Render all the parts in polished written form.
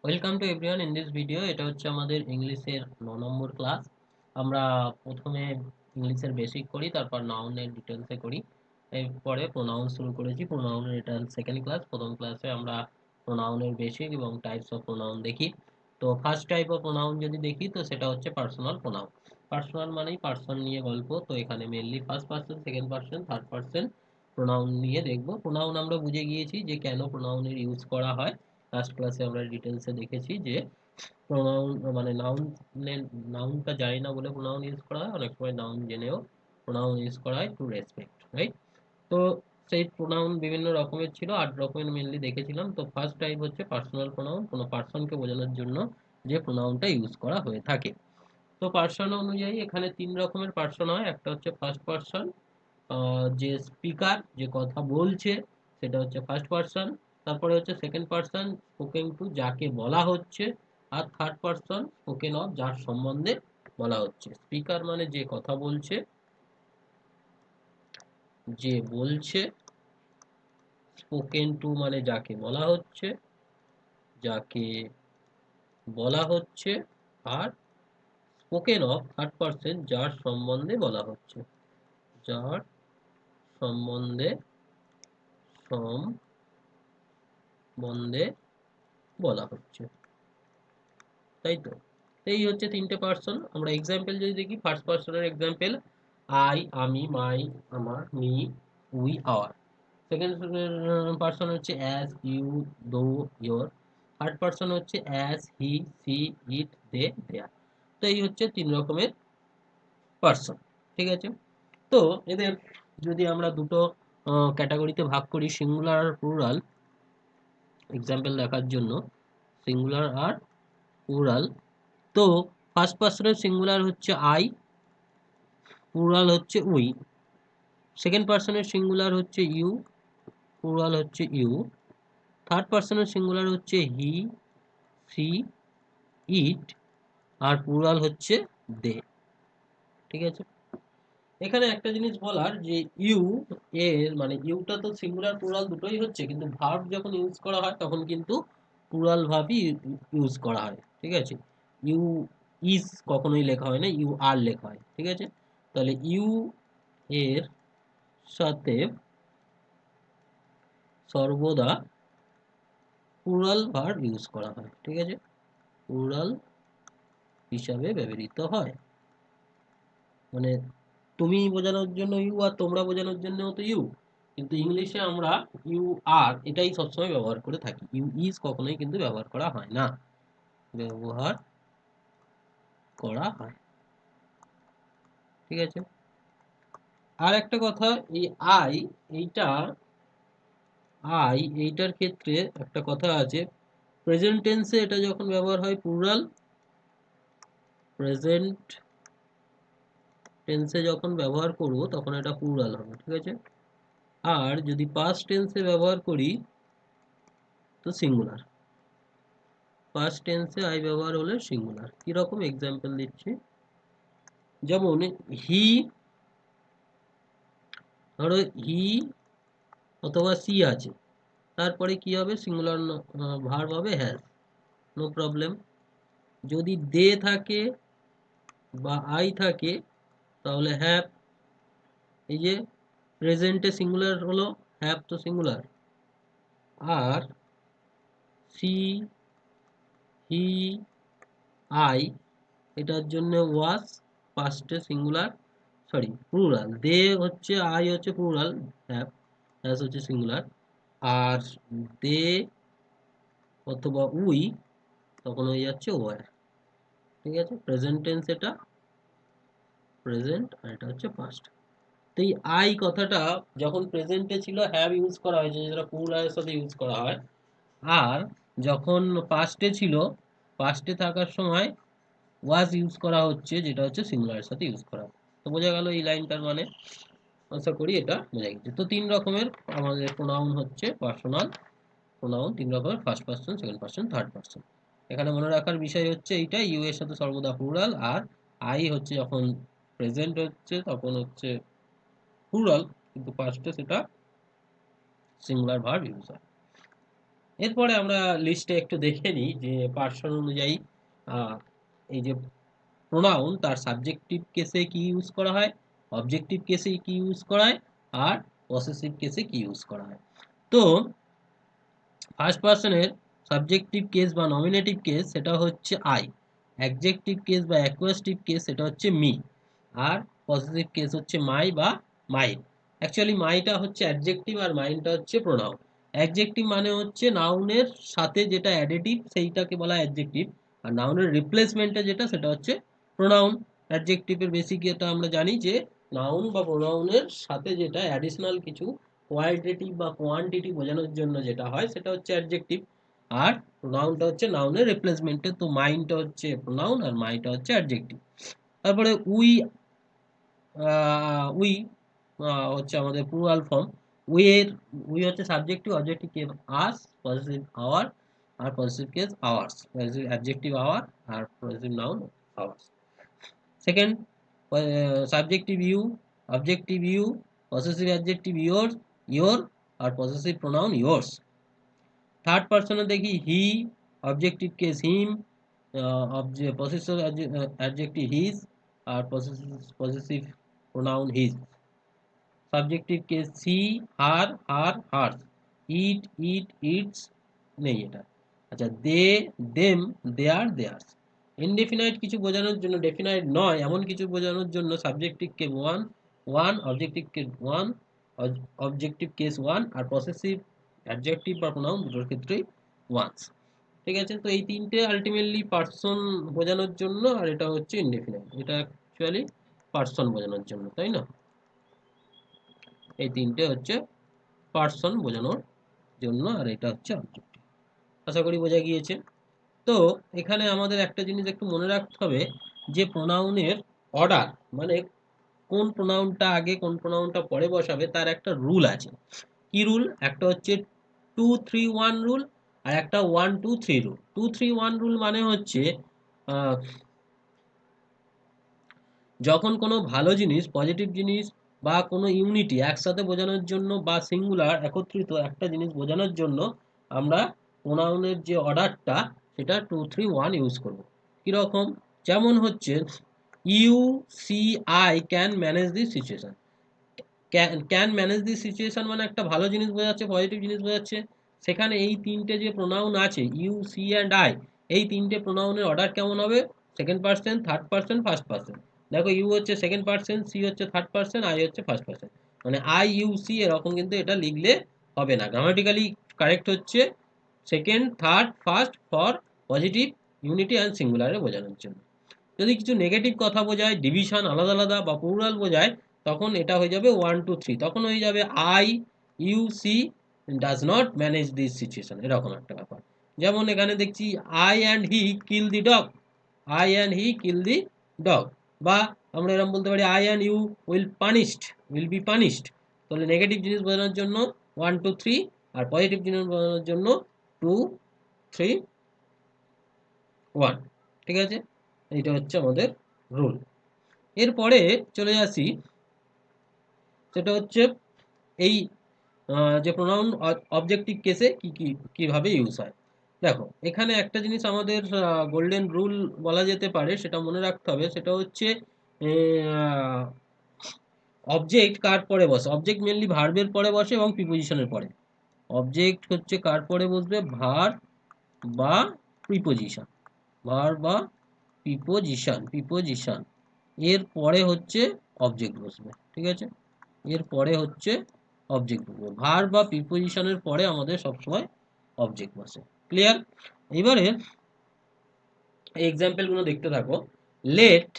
Welcome to everyone in this video. এটা হচ্ছে আমাদের ইংলিশের 9 নম্বর ক্লাস। আমরা প্রথমে ইংলিশের বেসিক করি, তারপর নাউনের ডিটেলসে করি, এরপরে প্রোনাউন শুরু করেছি। প্রোনাউনের এটা সেকেন্ড ক্লাস। প্রথম ক্লাসে আমরা প্রোনাউনের বেসিক এবং টাইপস অফ প্রোনাউন দেখি। তো ফার্স্ট টাইপ অফ প্রোনাউন যদি দেখি তো সেটা হচ্ছে পার্সোনাল প্রোনাউন। পার্সোনাল মানেই পার্সন নিয়ে গল্প। তো এখানে mainly first person, second person, third person pronoun নিয়ে দেখবো। প্রোনাউন আমরা বুঝে গিয়েছি যে কেন প্রোনাউনের ইউজ করা হয়। লাস্ট ক্লাসে আমরা ডিটেলসে দেখেছি যে প্রোনাউন মানে নাউনটা জানি না বলে প্রোনাউন ইউজ করা হয়, অনেক সময় নাউন জেনেও প্রোনাউন ইউজ করা হয় টু রেসপেক্ট, রাইট? তো সেই প্রোনাউন বিভিন্ন রকমের ছিল, 8 রকমের মেনলি দেখেছিলাম। তো ফার্স্ট টাইপ হচ্ছে পার্সোনাল প্রোনাউন, কোনো পার্সনকে বোঝানোর জন্য যে প্রোনাউনটা ইউজ করা হয়ে থাকে। তো পার্সন অনুযায়ী এখানে 3 রকমের পার্সন হয়। একটা হচ্ছে ফার্স্ট পার্সন, যে স্পিকার, যে কথা বলছে, সেটা হচ্ছে ফার্স্ট পার্সন। তারপরে হচ্ছে সেকেন্ড পার্সন, স্পোকেন টু, যাকে বলা হচ্ছে। আর থার্ড পার্সন, স্পোকেন অফ, যার সম্বন্ধে বলা হচ্ছে। স্পিকার মানে যে কথা বলছে, যে বলছে। স্পোকেন টু মানে যাকে বলা হচ্ছে, যাকে বলা হচ্ছে। আর স্পোকেন অফ, থার্ড পার্সন, যার সম্বন্ধে বলা হচ্ছে, যার সম্বন্ধে সম্বন্ধে বলা হচ্ছে, তাই তো? এই হচ্ছে 3টে পার্সন। আমরা এক্সাম্পল যদি দেখি, ফার্স্ট পার্সনের এক্সাম্পল আই, আমি, মাই, আমার, me, we, our. Second person হচ্ছে as, you, though, your. Third person হচ্ছে as, he, she, it, they, their. তো এই হচ্ছে 3 রকমের পার্সন, ঠিক আছে? তো এদের যদি আমরা দুটো ক্যাটাগরিতে ভাগ করি, সিঙ্গুলার আর প্লুরাল, এক্সাম্পল দেখার জন্য, সিঙ্গুলার আর প্লুরাল। তো ফার্স্ট পার্সনের সিঙ্গুলার হচ্ছে আই, প্লুরাল হচ্ছে উই। সেকেন্ড পার্সনের সিঙ্গুলার হচ্ছে ইউ, প্লুরাল হচ্ছে ইউ। থার্ড পার্সনের সিঙ্গুলার হচ্ছে হি, সি, ইট, আর প্লুরাল হচ্ছে দে, ঠিক আছে? এখানে একটা জিনিস বলার যে ইউ এর মানে ইউটা তো সিঙ্গুলার প্লুরাল দুটোই হচ্ছে, কিন্তু ভার্ব যখন ইউজ করা হয় তখন কিন্তু প্লুরাল ভার্বই ইউজ করা হয়, ঠিক আছে? ইউ ইজ কখনোই লেখা হয় না, ইউ আর লেখা হয়, ঠিক আছে? তাহলে ইউ এর সাথে সর্বদা প্লুরাল ভার্ব ইউজ করা হয়, ঠিক আছে? প্লুরাল হিসাবে ব্যবহৃত হয়। মানে তুমি বোঝানোর জন্য ইউ, আর তোমরা বোঝানোর জন্য তো ইউ। কিন্তু ইংলিশে আমরা ইউ আর এটাই সবসময় ব্যবহার করে থাকি, ইউ ইজ কখনোই কিন্তু ব্যবহার করা হয় না, ব্যবহার করা হয়, ঠিক আছে? আর একটা কথা, এই আই, এইটা এইটার ক্ষেত্রে একটা কথা আছে। প্রেজেন্ট টেন্সে এটা যখন ব্যবহার হয় প্লুরাল, প্রেজেন্ট টেন্সে যখন ব্যবহার করব তখন এটা প্লুরাল হবে, ঠিক আছে? আর যদি পাস্ট টেন্সে ব্যবহার করি তো সিঙ্গুলার। পাস্ট টেন্সে আই ব্যবহার হলে সিঙ্গুলার। কিরকম এক্সাম্পল দিচ্ছি, যেমন হি, ধরো হি অথবা সি আছে, তারপরে কি হবে? সিঙ্গুলার ভার্ব হবে হ্যাজ, নো প্রবলেম। যদি দে থাকে বা আই থাকে তাহলে হ্যাভ। এই যে প্রেজেন্টে সিঙ্গুলার হলো, হ্যাভ তো সিঙ্গুলার। আর সি, হি, আই, এটার জন্য ওয়াজ, পাস্টে সিঙ্গুলার, সরি প্লুরাল। দে হচ্ছে, আই হচ্ছে প্লুরাল, হ্যাভ, হ্যাজ হচ্ছে সিঙ্গুলার। আর দে অথবা উই তখন হয়ে যাচ্ছে ওয়ার, ঠিক আছে? প্রেজেন্ট টেন্স এটা প্রেজেন্ট, আর এটা হচ্ছে পাস্ট। তো এই আই কথাটা যখন প্রেজেন্টে ছিল হ্যাভ ইউজ করা হয়েছে, যেটা প্লুরালের সাথে ইউজ করা হয়। আর যখন পাস্টে ছিল, পাস্টে থাকার সময় ওয়াজ ইউজ করা হচ্ছে, যেটা হচ্ছে সিঙ্গুলারের সাথে ইউজ করা। তো বোঝা গেল এই লাইনটার মানে? আশা করি এটা বোঝা গেছে। তো 3 রকমের আমাদের প্রোনাউন হচ্ছে পার্সোনাল প্রোনাউন, 3 রকমের, first person, second person, third person. এখানে মনে রাখার বিষয় হচ্ছে এইটা, ইউ এর সাথে সর্বদা প্লুরাল, আর আই হচ্ছে যখন প্রেজেন্ট হচ্ছে তখন হচ্ছে প্লুরাল, কিন্তু পাস্টে সেটা সিঙ্গুলার ভার্ব ইউজ হয়। এরপরে আমরা লিস্টে একটু দেখে নিই যে পার্সন অনুযায়ী এই যে প্রোনাউন তার সাবজেক্টিভ কেসে কি ইউজ করা হয়, অবজেক্টিভ কেসে কি ইউজ করা হয়, আর পসেসিভ কেসে কি ইউজ করা হয়। তো ফার্স্ট পার্সনের সাবজেক্টিভ কেস বা নমিনেটিভ কেস সেটা হচ্ছে আই, অ্যাডজেক্টিভ কেস বা অ্যাকুয়েস্টিভ কেস সেটা হচ্ছে মি, আর পসেসিভ কেস হচ্ছে মাই বা মাইন। অ্যাকচুয়ালি মাইটা হচ্ছে অ্যাডজেক্টিভ আর মাইনটা হচ্ছে প্রোনাউন। অ্যাডজেক্টিভ মানে হচ্ছে নাউনের সাথে যেটা অ্যাডিটিভ সেইটাকে বলা অ্যাডজেক্টিভ, আর নাউনের রিপ্লেসমেন্টে যেটা সেটা হচ্ছে প্রোনাউন। অ্যাডজেক্টিভের বেসিক এটা আমরা জানি যে নাউন বা প্রোনাউনের সাথে যেটা অ্যাডিশনাল কিছু কোয়ালিটেটিভ বা কোয়ান্টিটি বোঝানোর জন্য যেটা হয় সেটা হচ্ছে অ্যাডজেক্টিভ, আর প্রোনাউনটা হচ্ছে নাউনের রিপ্লেসমেন্টে। তো মাইনটা হচ্ছে প্রোনাউন আর মাইটা হচ্ছে অ্যাডজেক্টিভ। তারপরে উই, উই হচ্ছে আমাদের প্লুরাল ফর্ম। উই হচ্ছে subjective, objective case us, positive our, আর positive case ours, positive adjective our, আর positive noun ours. Second, subjective you, objective you, possessive adjective your, your, আর possessive pronoun yours. Third পার্সনে দেখি he, objective case him, possessive adjective his, আর possessive pronoun his. Subjective case she, her, her, hers, it, it, its, নেই এটা। আচ্ছা, they, them, their, theirs. Indefinite কিছু বোঝানোর জন্য, ডেফিনাইট নয় এমন কিছু বোঝানোর জন্য subjective case one, one, objective case one, objective case one, আর পসেসিভ অ্যাডজেক্টিভ বা প্রোনাউন দুটোর ক্ষেত্রেই ওয়ান্স। ঠিক আছে, তো এই তিনটে আলটিমেটলি পার্সন বোঝানোর জন্য, আর এটা হচ্ছে ইনডেফিনাইট, এটা অ্যাকচুয়ালি পার্সন বোঝানোর জন্য, তাই না? এই তিনটে হচ্ছে পার্সন বোঝানোর জন্য, আর এটা হচ্ছে অবজেক্টিভ। আশা করি বোঝা গিয়েছে। তো এখানে আমাদের একটা জিনিস একটু মনে রাখতে হবে যে প্রোনাউনের অর্ডার, মানে কোন প্রোনাউনটা আগে কোন প্রোনাউনটা পরে বসাবে তার একটা রুল আছে। কি রুল? একটা হচ্ছে 2-3-1 রুল, আর একটা 1-2-3 রুল। 2-3-1 রুল মানে হচ্ছে যখন কোনো ভালো জিনিস, পজিটিভ জিনিস বা কোনো ইউনিটি একসাথে বোঝানোর জন্য বা সিঙ্গুলার একত্রিত একটা জিনিস বোঝানোর জন্য আমরা প্রোনাউনের যে অর্ডারটা সেটা 2-3-1 ইউজ করব। কীরকম? যেমন হচ্ছে you she I can manage this situation. Can manage this situation মানে একটা ভালো জিনিস বোঝাচ্ছে, পজিটিভ জিনিস বোঝাচ্ছে। সেখানে এই তিনটে যে প্রোনাউন আছে ইউ, সি অ্যান্ড আই, এই তিনটে প্রোনাউনের অর্ডার কেমন হবে? Second person, third person, first person. দেখো, ইউ হচ্ছে সেকেন্ড পার্সন, সি হচ্ছে থার্ড পার্সন, আই হচ্ছে ফার্স্ট পার্সন। মানে আই ইউ সি এরকম কিন্তু এটা লিখলে হবে না। গ্রামাটিক্যালি কারেক্ট হচ্ছে second, third, first for positive, unity and সিঙ্গুলারে বোঝানোর জন্য। যদি কিছু নেগেটিভ কথা বোঝায়, ডিভিশন আলাদা আলাদা বা প্লুরাল বোঝায়, তখন এটা হয়ে যাবে 1-2-3। তখন হয়ে যাবে I you she does not manage this situation, এরকম একটা ব্যাপার। যেমন এখানে দেখছি I and he kill the dog, I and he kill the dog. বা আমরা এরকম বলতে পারি I and you will be punished. তাহলে নেগেটিভ জিনিস বোঝানোর জন্য 1-2-3, আর পজিটিভ জিনিস বোঝানোর জন্য 2-3-1। ঠিক আছে, এইটা হচ্ছে আমাদের রুল। এরপরে চলে আসি, সেটা হচ্ছে এই যে প্রোনাউন অবজেক্টিভ কেসে কিভাবে ইউজ হয়। দেখো, এখানে একটা জিনিস আমাদের গোল্ডেন রুল বলা যেতে পারে, সেটা মনে রাখতে হবে। সেটা হচ্ছে অবজেক্ট কার পরে বসে। অবজেক্ট মেনলি ভার্বের পরে বসে এবং প্রিপোজিশনের পরে। অবজেক্ট হচ্ছে কার পরে বসবে? ভার্ব বা প্রিপোজিশন, ভার্ব বা প্রিপোজিশন এর পরে হচ্ছে অবজেক্ট বসবে। ঠিক আছে, এর পরে হচ্ছে অবজেক্ট বসবে। ভার্ব বা প্রিপোজিশনের পরে আমাদের সবসময় অবজেক্ট বসে। ক্লিয়ার? এবারে এক্সাম্পল গুলো দেখতে থাকো। লেট,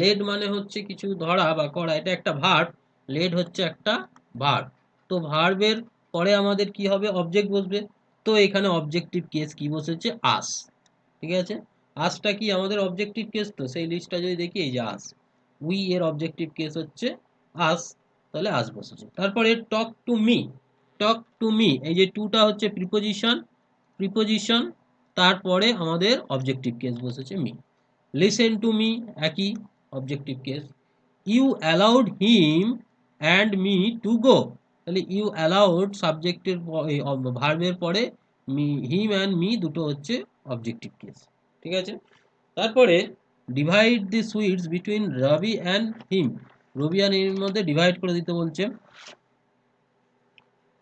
লেট মানে হচ্ছে কিছু ধরা বা করা, এটা একটা ভার্ব। লেট হচ্ছে একটা ভার্ব। তো ভার্বের পরে আমাদের কি হবে? অবজেক্ট বসবে। তো এখানে অবজেক্টিভ কেস কি বসেছে? আস। ঠিক আছে, আসটা কি আমাদের অবজেক্টিভ কেস? তো সেই লিস্টটা যদি দেখি, এই যে আস, উই এর অবজেক্টিভ কেস হচ্ছে আস, তাহলে আস বসেছে। তারপরে talk to me, talk to me, এই যে টুটা হচ্ছে প্রিপোজিশন, তারপরে আমাদের অবজেক্টিভ কেস বসেছে মি। লিসেন টু মি, একই objective case. You allowed him and me to go, তাহলে ইউ অ্যালাউড সাবজেক্টের ভার্বের পরে হিম অ্যান্ড মি দুটো হচ্ছে অবজেক্টিভ কেস, ঠিক আছে। তারপরে divide the sweets between Rabi and him, Rabi আর হিমের মধ্যে ডিভাইড করে দিতে বলছে,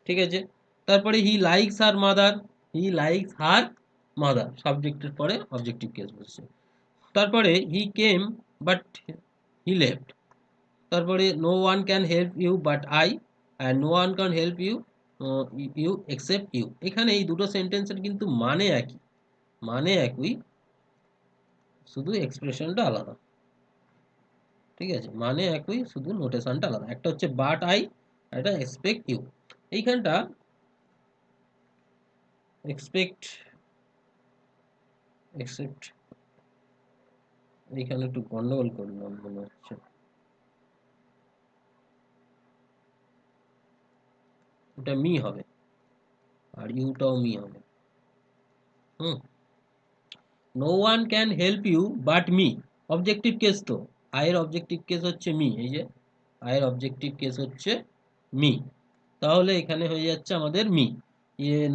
ঠিক আছে। তারপরে he likes her mother, he likes her mother, সাবজেক্টের পরে অবজেক্টিভ কেস বসছে। তারপরে he came but he left, তারপরে no one can help you but I, and no one can help you you except you. এখানে এই দুটো সেন্টেন্সের কিন্তু মানে একই, মানে একই, শুধু এক্সপ্রেশনটা আলাদা, ঠিক আছে, মানে একই, শুধু নোটেশনটা আলাদা। একটা হচ্ছে বাট আই, একটা এক্সপেক্ট ইউ। এইখানটা এক্সপেক্ট এক্সেপ্ট, এইখানে একটু গন্ডগোল করলাম মনে হচ্ছে, ওটা মি হবে আর ইউটাও মি হবে। Hmm, no one can help you but me, objective case তো, আয়ের অবজেক্টিভ কেস হচ্ছে মি, এই যে আয়ের অবজেক্টিভ কেস হচ্ছে মি, তাহলে এখানে হয়ে যাচ্ছে আমাদের me.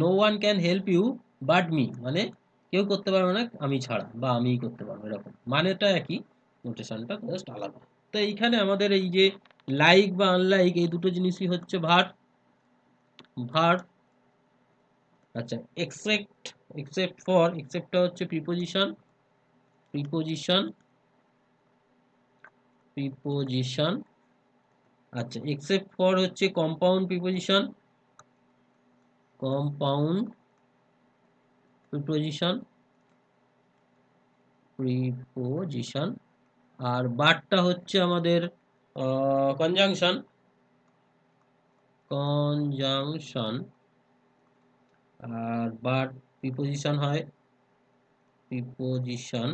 No one can help you but me মানে কেউ করতে পারবে না আমি ছাড়া, বা আমিই করতে পারবো, এরকম মানেটা একই, নোটেশনটা জাস্ট আলাদা। তো এইখানে আমাদের এই যে লাইক বা আনলাইক এই দুটো জিনিসই হচ্ছে ভার, ভার। আচ্ছা, এক্সেপ্ট, এক্সেপ্ট ফর, এক্সেপ্টটা হচ্ছে প্রিপোজিশন, প্রিপোজিশন, প্রিপোজিশন। আচ্ছা, এক্সেপ্ট ফর হচ্ছে compound preposition, compound preposition, preposition. আর বাটটা হচ্ছে আমাদের কনজাংশন, কনজাংশন। আর বাট প্রিপোজিশন হয়, প্রিপোজিশন।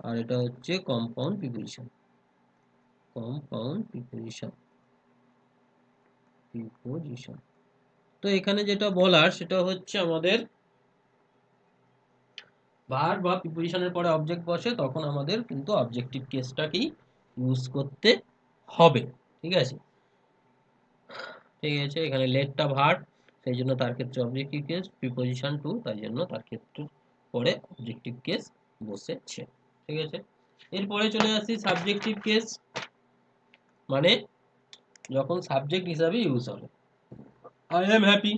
আর এটা হচ্ছে compound preposition, compound preposition, preposition. তো এখানে যেটা বলার সেটা হচ্ছে আমাদের ভার্ব বা প্রিপোজিশনের পরে অবজেক্ট বসে তখন আমাদের কিন্তু অবজেক্টিভ কেসটাকেই ইউজ করতে হবে, ঠিক আছে, ঠিক আছে। এখানে লেটটা ভার্ব, সেই জন্য তার ক্ষেত্রে অবজেক্টিভ কেস, প্রিপোজিশন টু, তাই জন্য তার ক্ষেত্রে পরে অবজেক্টিভ কেস বসেছে, ঠিক আছে। এরপরে চলে আসি সাবজেক্টিভ কেস, মানে যখন সাবজেক্ট হিসাবে ইউজ হবে। আই এম হ্যাপি,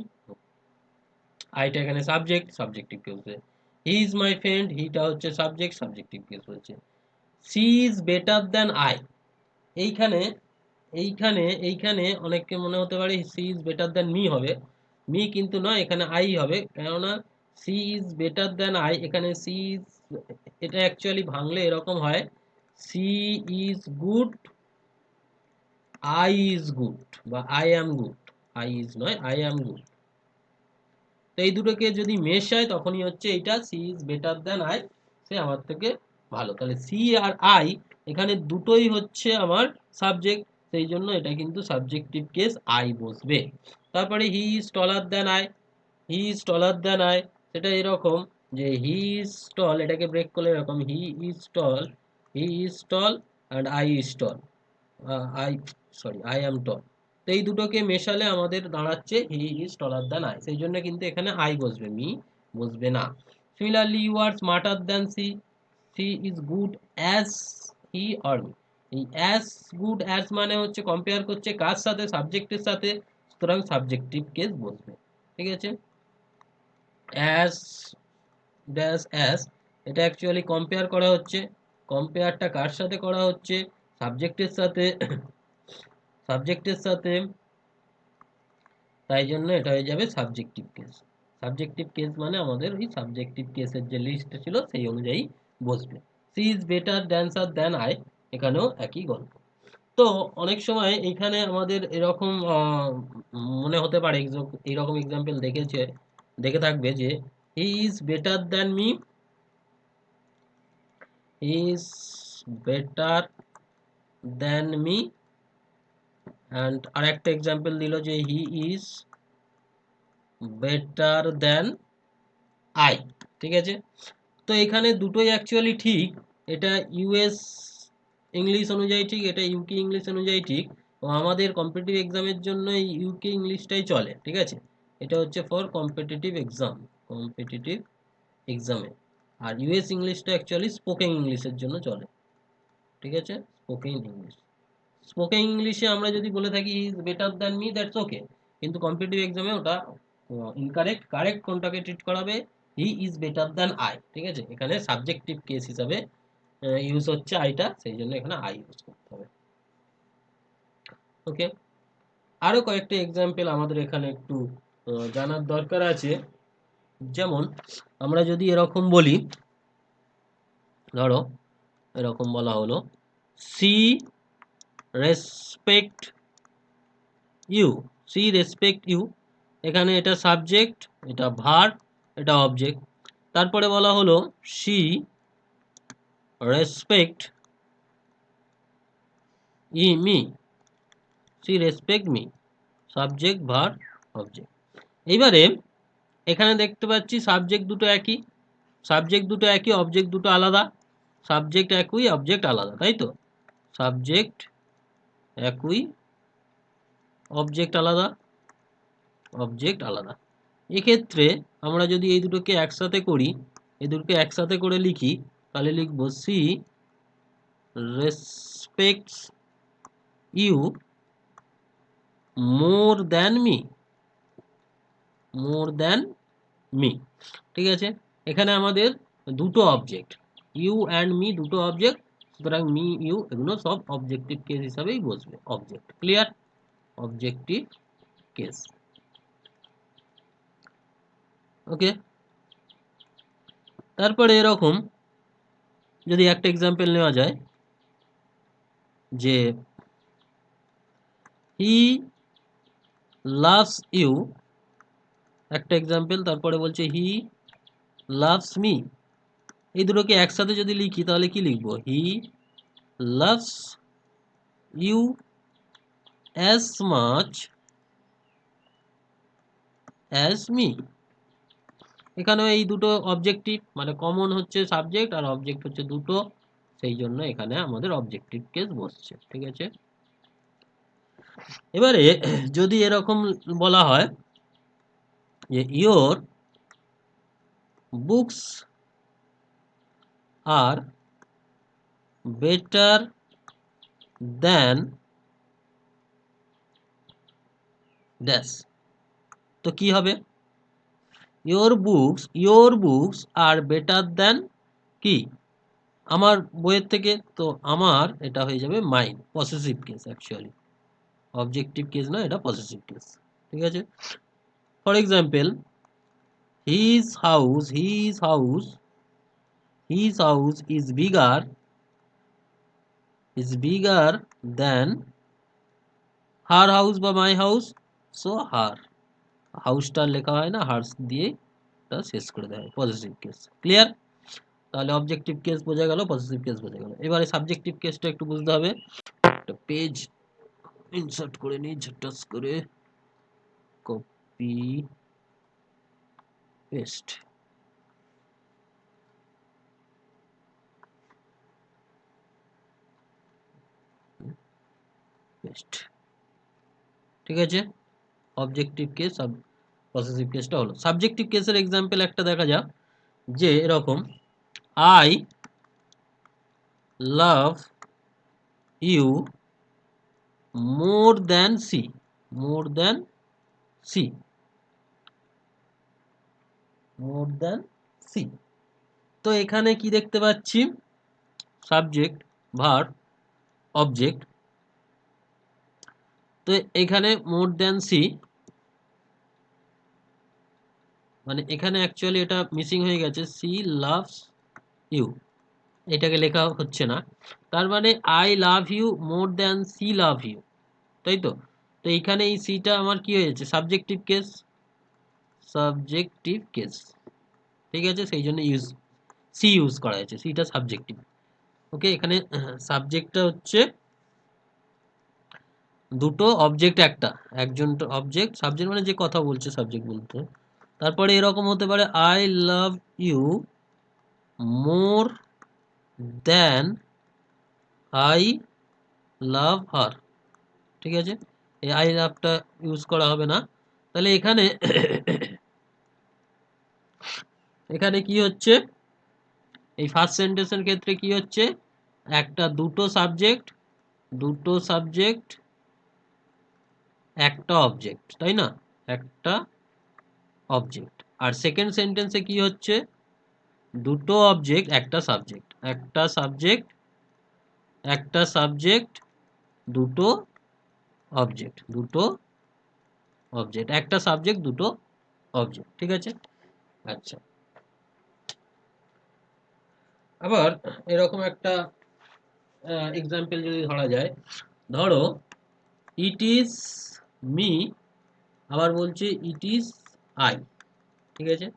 আইটা এখানে সাবজেক্ট, সাবজেক্টিভ কেস হচ্ছে। হি ইজ মাই ফ্রেন্ড, হিটা হচ্ছে সাবজেক্ট, সাবজেক্টিভ কেস হচ্ছে। She is better than I, এইখানে এইখানে অনেককে মনে হতে পারে she is better than me হবে, মি কিন্তু নয়, এখানে আই হবে, কেননা she is better than I, এখানে সি ইজ, এটা অ্যাকচুয়ালি ভাঙলে এরকম হয়, she is good, I is good, বা I am good, I is নয়, আই অ্যাম গুড। তো এই দুটোকে যদি মেশায় তখনই হচ্ছে এইটা C is better than I, সে আমার থেকে ভালো। তাহলে সি আর আই এখানে দুটোই হচ্ছে আমার সাবজেক্ট, সেই জন্য এটা কিন্তু সাবজেক্টিভ কেস আই বসবে। তারপরে হি is taller than I, he is taller than I, সেটা এরকম যে হি ইজ টল, এটাকে ব্রেক করলে এরকম he is tall, he is tall and I is tall, I sorry I am tall. তো এই দুটোকে মেশালে আমাদের দাঁড়াচ্ছে he is taller than I, সেই জন্য কিন্তু এখানে আই বসবে, মি বসবে না। Similarly you are smarter than she, she is good as he or me, এই অ্যাজ গুড অ্যাজ মানে হচ্ছে কম্পেয়ার করছে কার সাথে, সাবজেক্টের সাথে, সুতরাং সাবজেক্টিভ কেস বসবে, ঠিক আছে। অ্যাজ ড্যাশ অ্যাজ, এটা অ্যাকচুয়ালি কম্পেয়ার করা হচ্ছে, কম্পেয়ারটা কার সাথে করা হচ্ছে, সাবজেক্টের সাথে, সাবজেক্টের সাথে, তাই জন্য এটা হয়ে যাবে সাবজেক্টিভ কেস। সাবজেক্টিভ কেস মানে আমাদের ওই সাবজেক্টিভ কেসের যে লিস্ট ছিল সেই অনুযায়ী বসবে। She is better dancer than I, এখানেও একই গল্প। তো অনেক সময় এইখানে আমাদের এরকম মনে হতে পারে, এইরকম এক্সাম্পল দেখে থাকবে যে he is better than me, he is better than me, and আর একটা এক্সাম্পল দিল যে he is better than I, ঠিক আছে। তো এখানে দুটোই অ্যাকচুয়ালি ঠিক, এটা ইউএস ইংলিশ অনুযায়ী ঠিক, এটা ইউকে ইংলিশ অনুযায়ী ঠিক, ও আমাদের কম্পিটিটিভ এক্সামের জন্য এই ইউকে ইংলিশটাই চলে, ঠিক আছে। এটা হচ্ছে ফর কম্পিটিটিভ এক্সামে। আর ইউএস ইংলিশটা অ্যাকচুয়ালি স্পোকেন ইংলিশের জন্য চলে, ঠিক আছে, স্পোকেন ইংলিশে আমরা যদি বলে থাকি is better than me, that's okay, কিন্তু কম্পিটিটিভ এক্সামে ওটা ইনকারেক্ট। কারেক্ট কোনটাকে ট্রিট করাবে, হি ইজ বেটার দ্যান আই, ঠিক আছে, এখানে সাবজেক্টিভ কেস হিসাবে ইউজ হচ্ছে আইটা, সেই জন্য এখানে আই ইউজ করতে হবে। ওকে, আরো কয়েকটা এক্সাম্পল আমাদের এখানে একটু জানার দরকার আছে। যেমন আমরা যদি এরকম বলি, ধরো এরকম বলা হলো she respect you, she respect you, এখানে এটা সাবজেক্ট, এটা ভার্ব, এটা অবজেক্ট। তারপরে বলা হলো she respect me, she respect me, subject verb object. এইবারে এখানে দেখতে পাচ্ছি সাবজেক্ট দুটো একই, অবজেক্ট দুটো আলাদা, সাবজেক্ট একই অবজেক্ট আলাদা, তাই তো, সাবজেক্ট একই অবজেক্ট আলাদা, এক্ষেত্রে আমরা যদি এই দুটোকে একসাথে করি, এই দুটোকে একসাথে করে লিখি, তাহলে লিখব she respects you more than me, ঠিক আছে। এখানে আমাদের দুটো অবজেক্ট, ইউ অ্যান্ড মি দুটো অবজেক্ট, সুতরাং মি ইউ এগুলো সব অবজেক্টিভ কেস হিসাবেই বসবে, object, clear, objective case. Okay, তারপরে এরকম যদি একটা এক্সাম্পল নেওয়া যায় যে হি লাভস ইউ, একটা এক্সাম্পল, তারপরে বলছে হি লাভস মি, এই দুটোকে একসাথে যদি লিখি তাহলে কি লিখবো, he loves you as much as me. এখানেও এই দুটো অবজেক্টিভ, মানে কমন হচ্ছে সাবজেক্ট আর অবজেক্ট হচ্ছে দুটো, সেই জন্য এখানে আমাদের অবজেক্টিভ কেস বসছে, ঠিক আছে। এবারে যদি এরকম বলা হয় যে your books are better than dash, তো কি হবে, your books are better than কি, আমার বইয়ের থেকে, তো আমার এটা হয়ে যাবে mine, possessive case, actually objective case না, এটা পসেসিভ কেস, ঠিক আছে। For example his house is bigger than her house বা মাই হাউস, সো হার, হাউসটা লেখা হয় না, হার্স দিয়ে এটা শেষ করে দেওয়া হয়, পজিটিভ কেস, ক্লিয়ার। তাহলে অবজেক্টিভ কেস বোঝা গেল, পজিটিভ কেস বোঝা গেল। এবারে সাবজেক্টিভ কেসটা একটু বুঝতে হবে, একটা পেজ ইনসার্ট করে নিই ঝটাস করে, কপি পেস্ট, ঠিক আছে। অবজেক্টিভ কেস আর পজিটিভ কেসটা হলো। সাবজেক্টিভ কেসের এক্সাম্পল একটা দেখা যাক, যে এরকম I love you more than she, more than she, more than she. তো এখানে কি দেখতে পাচ্ছি, সাবজেক্ট ভার্ব অবজেক্ট, তো এখানে মোর দ্যান সি, মানে এখানে অ্যাকচুয়ালি এটা মিসিং হয়ে গেছে, সি লাভস ইউ, এটাকে লেখা হচ্ছে না, তার মানে I love you more than she love you, তাই তো। তো এইখানে এই সিটা আমার কি হয়েছে, সাবজেক্টিভ কেস, ঠিক আছে, সেই জন্য সি ইউজ করা হয়েছে, সিটা সাবজেক্টিভ। ওকে, এখানে সাবজেক্টটা হচ্ছে দুটো, অবজেক্ট একটা, একজন অবজেক্ট, সাবজেক্ট মানে যে কথা বলছে সাবজেক্ট বলতে। তারপরে এরকম হতে পারে I love you more than I love her, ঠিক আছে, এই আই লাভটা ইউজ করা হবে না, তাহলে এখানে এখানে কি হচ্ছে, এই ফার্স্ট সেন্টেন্সের ক্ষেত্রে কি হচ্ছে, দুটো সাবজেক্ট, একটা অবজেক্ট, তাই না, একটা অবজেক্ট। আর সেকেন্ড সেন্টেন্সে কি হচ্ছে, দুটো অবজেক্ট একটা সাবজেক্ট, একটা সাবজেক্ট দুটো অবজেক্ট, একটা সাবজেক্ট দুটো অবজেক্ট, ঠিক আছে। আচ্ছা, আবার এরকম একটা এক্সাম্পল যদি ধরা যায়, ধরো ইট ইজ মি, আবার বলছে ইট ইজ আই, ঠিক আছে।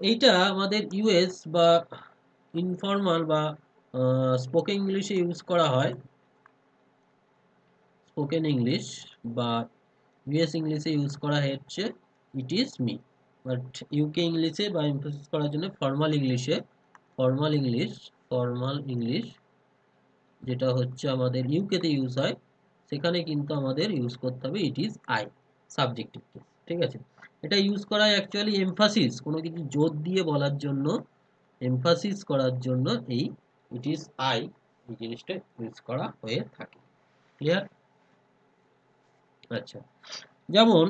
এইটা আমাদের ইউএস বা ইনফর্মাল বা স্পোকেন ইংলিশে ইউজ করা হয়, স্পোকেন ইংলিশ বা ইউএস ইংলিশে ইউজ করা হচ্ছে it is me. But UK ইংলিশে বা এমফাসিস করার জন্য ফর্মাল ইংলিশ যেটা হচ্ছে আমাদের ইউকেতে ইউজ হয়, সেখানে কিন্তু আমাদের ইউজ করতে হবে it is I, subjective case, ঠিক আছে। এটা ইউজ করা হয় অ্যাকচুয়ালি এমফাসিস, কোনো কিছু জোর দিয়ে বলার জন্য, এমফাসিস করার জন্য এই ইট ইজ আই এই জিনিসটা ইউজ করা হয়ে থাকে। ক্লিয়ার? আচ্ছা, যেমন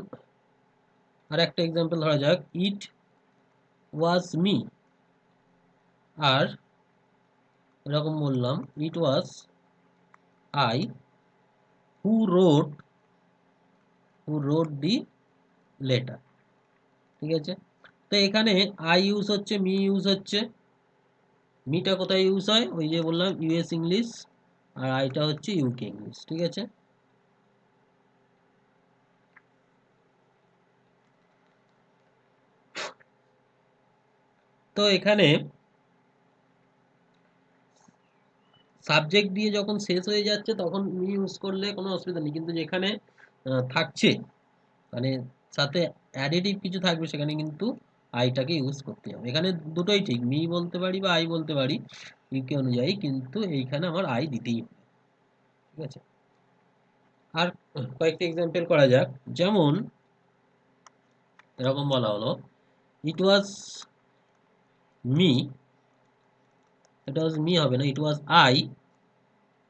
আর একটা এক্সাম্পল ধরা যাক, ইট ওয়াজ মি, আর এরকম বললাম it was I who wrote the letter, ঠিক আছে। তো এখানে আই ইউজ হচ্ছে, মি ইউজ হচ্ছে, মিটা কোথায় ইউজ হয়, ওই যে বললাম ইউএস ইংলিশ, আর আইটা হচ্ছে ইউকে ইংলিশ, ঠিক আছে। তো এখানে সাবজেক্ট দিয়ে যখন শেষ হয়ে যাচ্ছে তখন মি ইউজ করলে কোনো অসুবিধা নেই, কিন্তু যেখানে থাকছে মানে সাথে অ্যাডিটিভ কিছু থাকবে সেখানে কিন্তু আইটাকে ইউজ করতে হবে। এখানে দুটোই ঠিক, মি বলতে পারি বা আই বলতে পারি ইউকে অনুযায়ী, কিন্তু এইখানে আমার আই দিতেই হবে, ঠিক আছে। আর কয়েকটা এক্সাম্পল করা যাক, যেমন এরকম বলা হলো, ইট ওয়াজ মি, হবে না, it was I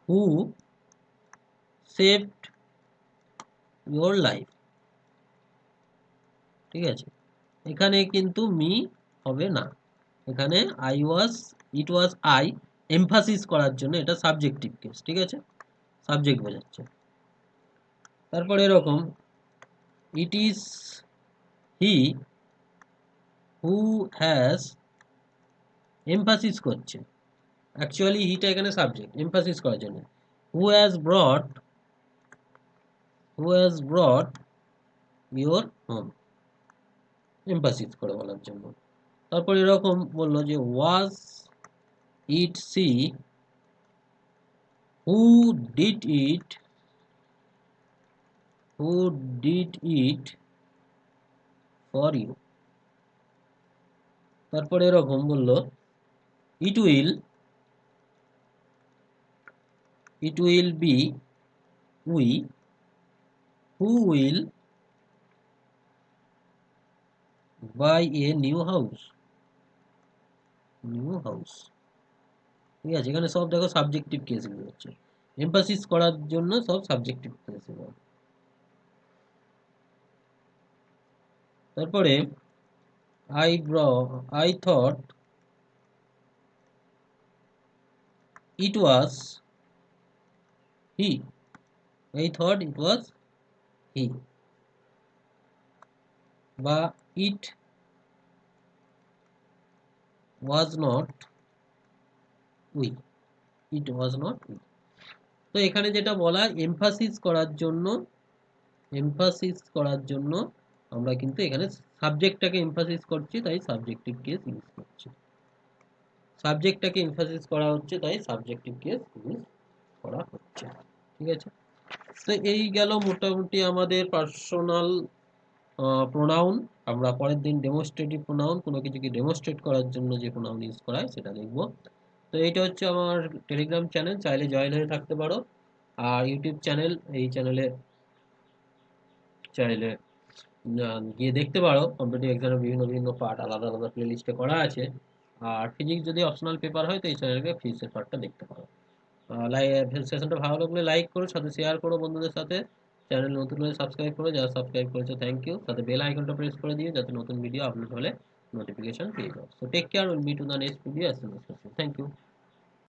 who saved your life, ঠিক আছে। এখানে কিন্তু মি হবে না, এখানে ইট ওয়াজ আই এমফাসিস করার জন্য এটা সাবজেক্টিভ কেস, ঠিক আছে, সাবজেক্ট বোঝাচ্ছে। তারপর এরকম it is he who has, emphasis করছে, অ্যাকচুয়ালি হিটা এখানে সাবজেক্ট, এমফাসিস করার জন্য, who has brought your home, emphasis করে বলার জন্য। তারপর এরকম বললো যে was it she who did it for you. তারপরে এরকম বললো it will be we who will buy a new house, ঠিক আছে। এখানে সব দেখো সাবজেক্টিভ কেসগুলো হচ্ছে, এমফাসিস করার জন্য সব সাবজেক্টিভ কেস। তারপরে আই থট ইট ওয়াজ হি, হি, বা ইট ওয়াজ নট উই, তো এখানে যেটা বলা, এমফাসিস করার জন্য আমরা কিন্তু এখানে সাবজেক্টটাকে এমফাসিস করছি, তাই সাবজেক্টিভ কেস ইউজ করছি, সাবজেক্টটাকে এমফাসিস করা হচ্ছে তাই সাবজেক্টিভ কেস ইউজ করা হচ্ছে, ঠিক আছে। তো এই গেল মোটামুটি আমাদের পার্সোনাল প্রোনাউন। আমরা পরের দিন ডেমনস্ট্রেটিভ প্রোনাউন, কোনো কিছুকে ডেমনস্ট্রেট করার জন্য যে প্রোনাউন ইউজ করা হয় সেটা দেখব। তো এইটা হচ্ছে আমার টেলিগ্রাম চ্যানেল, চাইলে জয়েন হয়ে থাকতে পারো। আর ইউটিউব চ্যানেল, এই চ্যানেলে চাইলে গিয়ে দেখতে পারো, কম্পিটিটিভ এক্সামের বিভিন্ন বিভিন্ন পার্ট আলাদা আলাদা প্লে লিস্টে করা আছে। আর ফিজিক্স যদি অপশনাল পেপার হয় তো এই চ্যানেলকে ফিজিক্সের পার্টটা দেখতে পারো। সেশনটা ভালো লাগলে লাইক করো, সাথে শেয়ার করো বন্ধুদের সাথে। চ্যানেল নতুন হলে সাবস্ক্রাইব করো, যারা সাবস্ক্রাইব করেছো থ্যাংক ইউ। সাথে বেল আইকনটা প্রেস করে দিও যাতে নতুন ভিডিও আপলোড হলে নোটিফিকেশন পেয়ে যাও। So take care, will meet to the next video as soon as possible. Thank you.